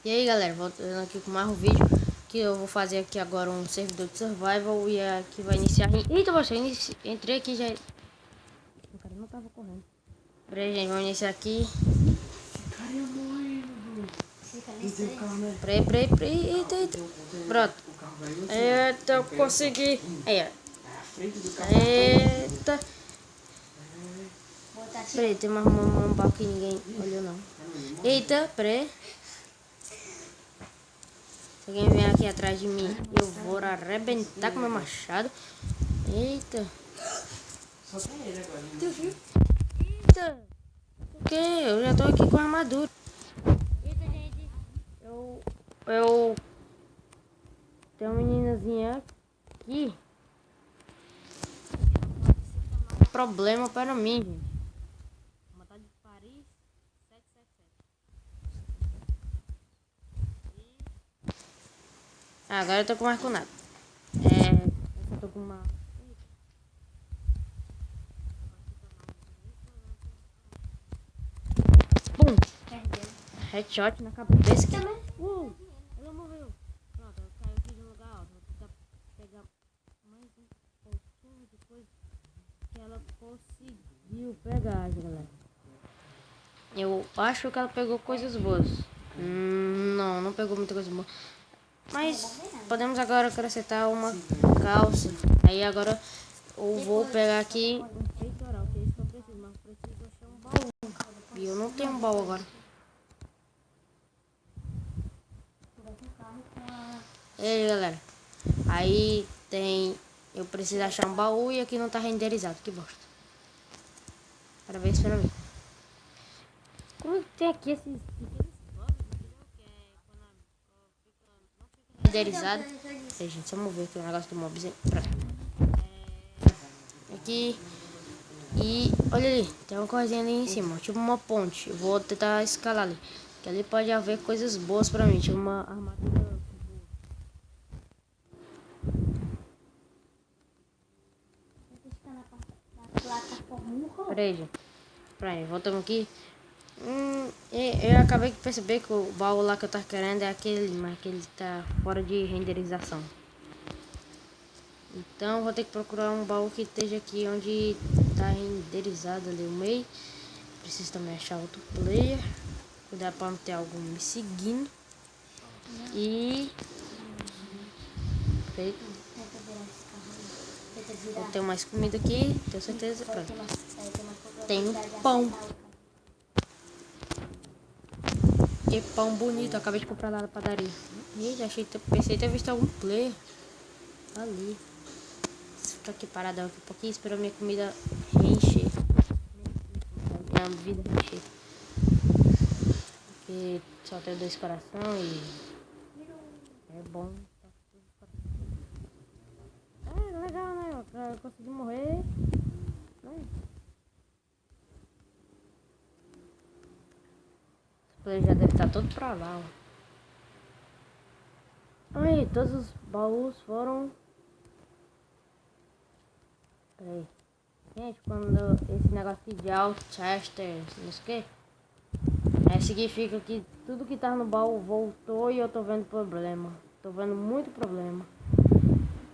E aí galera, voltando aqui com mais um vídeo. Que eu vou fazer aqui agora um servidor de survival. E aqui vai iniciar. Eita, você entrei aqui já. O cara não tava correndo. Peraí, gente, vamos iniciar aqui. Cara, eu morrendo. Peraí. Eita. Pronto. Eita, eu consegui. Aí, ó. Eita. Peraí, tem mais um baú que ninguém olhou não. Eita, peraí. Se alguém vem aqui atrás de mim, eu vou arrebentar com meu machado. Eita. Só tem ele agora. Tu viu? Eita. O que? Eu já tô aqui com a armadura. Eita, gente. Eu tenho uma meninazinha aqui. Problema para mim, gente. Matar de Paris 777. Agora eu tô com mais com nada. Eu tô com uma. Pum! Headshot na cabeça. Ela morreu. Pronto, ela caiu aqui de um lugar alto. Vou tentar pegar mais um pouquinho de coisa que ela conseguiu pegar, galera. Eu acho que ela pegou coisas boas. Não pegou muita coisa boa. Mas podemos agora acrescentar uma calça. Aí agora eu vou pegar aqui um peitoral, que é isso que eu preciso. Mas eu preciso achar um baú. E eu não tenho um baú agora. E aí, galera. Aí tem... Eu preciso achar um baú e aqui não tá renderizado. Que bosta. Parabéns pra mim. Como que tem aqui esses pequenos bugs, entendeu? Que é quando não fica renderizado. Aí, gente, só vamos ver aqui o negócio do mobs. Pronto. Aqui. E olha ali, tem uma coisinha ali em cima, tipo uma ponte. Eu vou tentar escalar ali. Que ali pode haver coisas boas pra mim, tipo uma armadura. Peraí, gente. Peraí, voltamos aqui. Eu acabei de perceber que o baú lá que eu tava querendo é aquele, mas que ele tá fora de renderização. Então vou ter que procurar um baú que esteja aqui onde tá renderizado ali o meio. Preciso também achar outro player. Cuidar pra não ter algum me seguindo. E... Peraí. Eu tenho mais comida aqui, tenho certeza. Pronto. Tem pão. Que pão bonito, eu acabei de comprar lá na padaria. Ih, pensei ter visto algum player ali. Vou ficar aqui paradão aqui um pouquinho, esperando minha comida reencher. Minha vida reencher. Porque só tem 2 corações e é bom. É legal, né? Eu consegui morrer. Esse player já deve estar todo pra lá, ó. Aí, todos os baús foram... Peraí. Gente, quando esse negócio de Alchester, não sei o que, significa que tudo que tá no baú voltou e eu tô vendo problema. Tô vendo muito problema.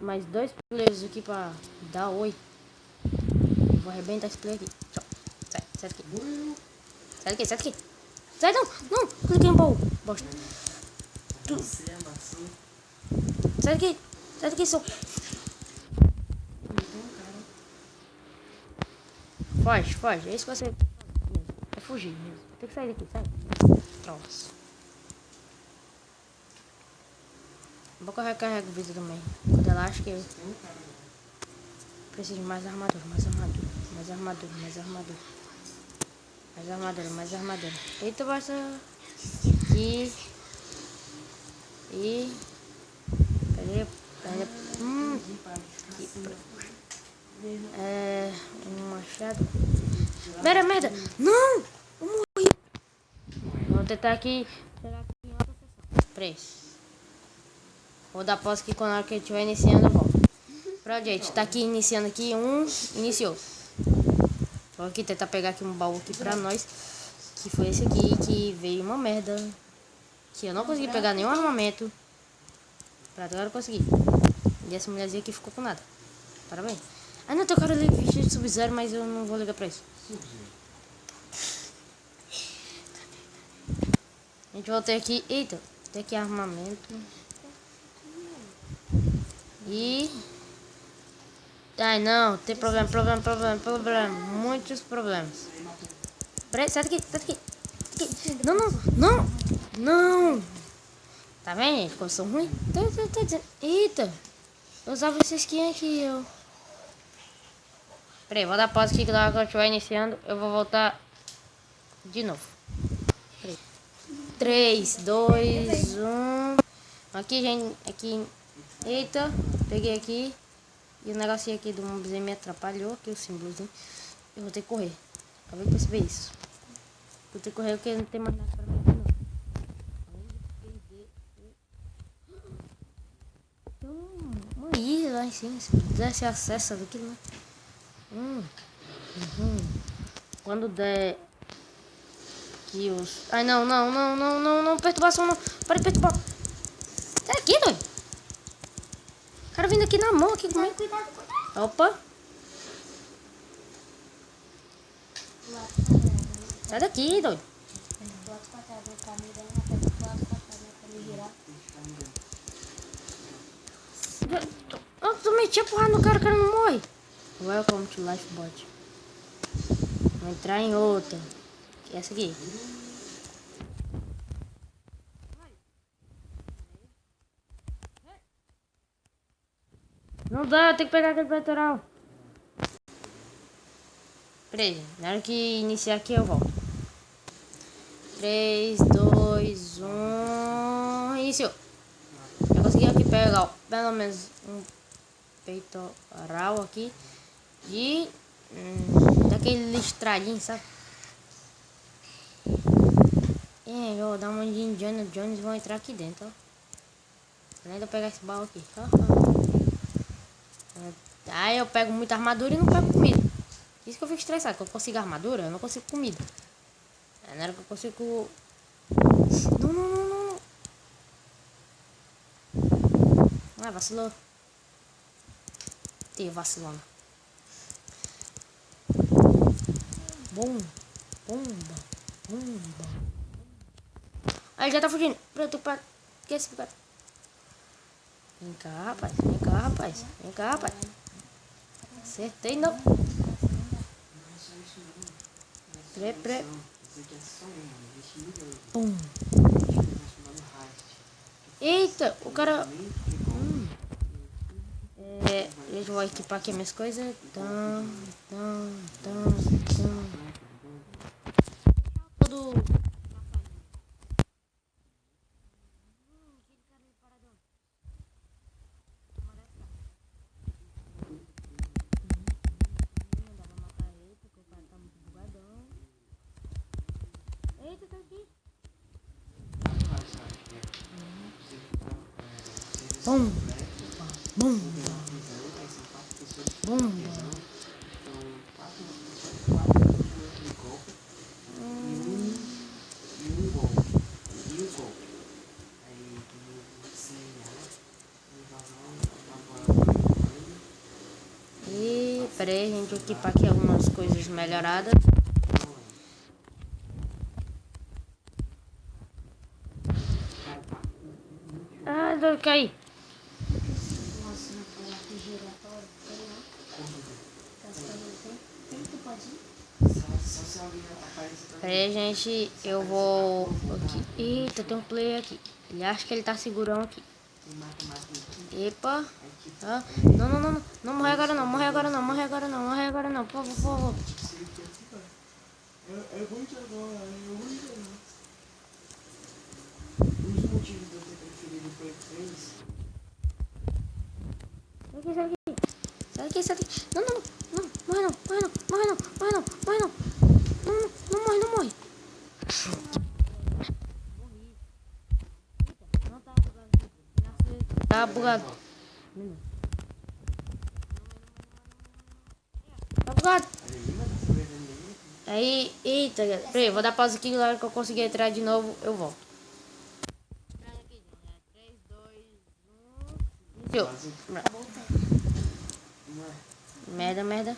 Mais 2 players aqui pra dar oi. Vou arrebentar esse player aqui. Tchau. Sai daqui. Sai daqui. Sai não, cliquei em baú. Bosta. Sai daqui, seu. Foge. É isso que você... É fugir mesmo. Tem que sair daqui, sai. Nossa. Vou carregar o vídeo também. Quando ela acha que eu... Preciso de mais armadura. Eita, basta... E... Peraí. Um machado. Merda! Não! Eu morri! Vou tentar aqui. Chegar aqui em outra sessão. 3. Vou dar pausa aqui quando a hora que eu estiver iniciando eu volto. Pronto, gente. Tá aqui iniciando aqui. Iniciou. Vou aqui tentar pegar aqui um baú aqui pra nós. Que foi esse aqui que veio uma merda. Que eu não consegui pegar nenhum armamento. Pronto, agora eu consegui. E essa mulherzinha aqui ficou com nada. Parabéns. Ah, não, tem o cara ali vestido de Sub-Zero, mas eu não vou ligar pra isso. A gente volta aqui. Eita, tem aqui armamento. E... ai, não, tem problema. Muitos problemas. Peraí, sai daqui. Não. Tá vendo, gente? Como são ruins? Tô dizendo. Eita, eu usava esse skin aqui, eu... Peraí, vou dar pausa aqui que na hora que eu estiver iniciando, eu vou voltar de novo. Peraí. 3, 2, 1. Aqui, gente, aqui. Eita, peguei aqui. E o negocinho aqui do mobzinho me atrapalhou, aqui o símbolozinho. Eu vou ter que correr. Acabei de perceber isso. Vou ter que correr porque não tem mais nada pra mim aqui, não. Tem uma ilha lá em cima, se pudesse acesso daquilo, né? Quando der que os... ai, não, perturbação não. Para de perturbar. Sai daqui, doido. O cara vindo aqui na mão, aqui comigo. Opa. Sai daqui, doido. Eu meti a porrada no cara, o cara não morre. Welcome to Lifebot. Vou entrar em outra. Que é essa aqui. Não dá, eu tenho que pegar aquele peitoral. Peraí, na hora que iniciar aqui eu volto. 3, 2, 1. Iniciou. Eu consegui aqui pegar, ó, pelo menos um peitoral aqui. De... daquele listradinho, sabe? É, eu vou dar uma de Indiana Jones, vão entrar aqui dentro, ó. Além de eu pegar esse baú aqui. Aí eu pego muita armadura e não pego comida. Isso que eu fico estressado, que eu consigo armadura, eu não consigo comida. É na hora que eu consigo... Não. Ah, vacilou. Tem vacilando. Bomba. Aí ele já tá fugindo. Pronto, para. Que é esse cara? Vem cá, rapaz. Acertei, não. Pré. Pum. Eita, o cara... eu vou equipar aqui minhas coisas. Tudo... Eita, tá aqui. Bomba. E peraí, a gente vai equipar aqui algumas coisas melhoradas. Ah, eu caí. Peraí, gente, eu vou aqui. Eita, tem um player aqui. Ele acha que ele tá segurão aqui. Epa. Ah, não morre agora não, por favor. É ruim de agora, Os motivos de eu ter preferido o Play 3. Sai daqui. Não, morre não. Não morre. Tá bugado. Tá bugado. Aí, eita, peraí, vou dar pausa aqui, na hora que eu conseguir entrar de novo, eu volto. Deu. Acabou o tempo. Ué, Merda, merda.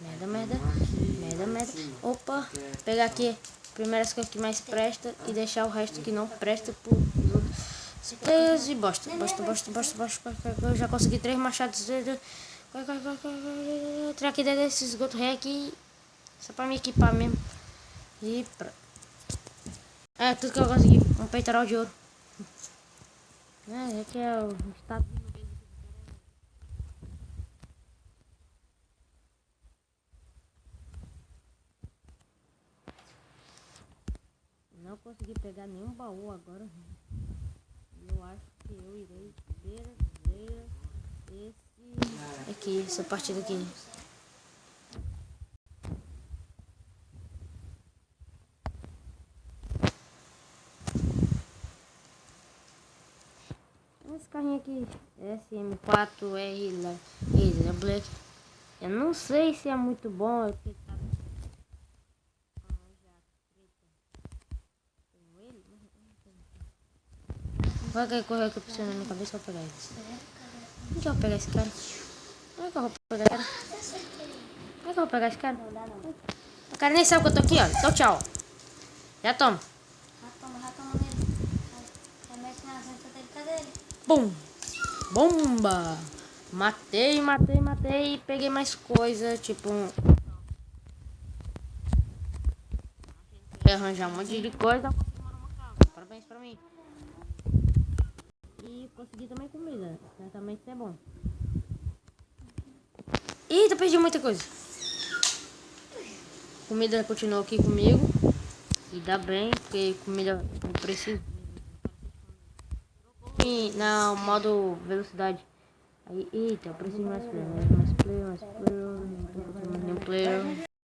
Merda, merda. aqui, Merda, lá em merda. cima. Opa. Que é- Pegar aqui primeiras coisas que mais presta e deixar o resto que não presta pro outros. E bosta. Bosta, bosta, bosta, bosta. Eu já consegui 3 machados. Tirar aqui dentro desse esgoto rei aqui. Só pra me equipar mesmo. E pra... É, tudo que eu consegui. Um peitoral de ouro. Aqui é o estado. Não consegui pegar nenhum baú agora. Eu acho que eu irei ver esse aqui, essa partida aqui. Esse carrinho aqui, SM4R Black. Eu não sei se é muito bom. Vai que correr que eu preciso na minha cabeça, eu vou pegar ele. Onde eu vou pegar esse cara? Onde é que eu vou pegar esse cara? Onde é que eu vou pegar esse cara? Não dá não. O cara nem sabe que eu tô aqui, ó. Então tchau. Já toma. Já toma nele. Aí mete na frente dele. Cadê ele? Bum! Bomba! Matei. Peguei mais coisa, tipo arranjar um monte de coisa. Parabéns pra mim. E consegui também comida. Certamente isso é bom. Eita, perdi muita coisa. Comida continuou aqui comigo. E dá bem, porque comida eu preciso. E no modo velocidade. Aí, eita, eu preciso de mais play.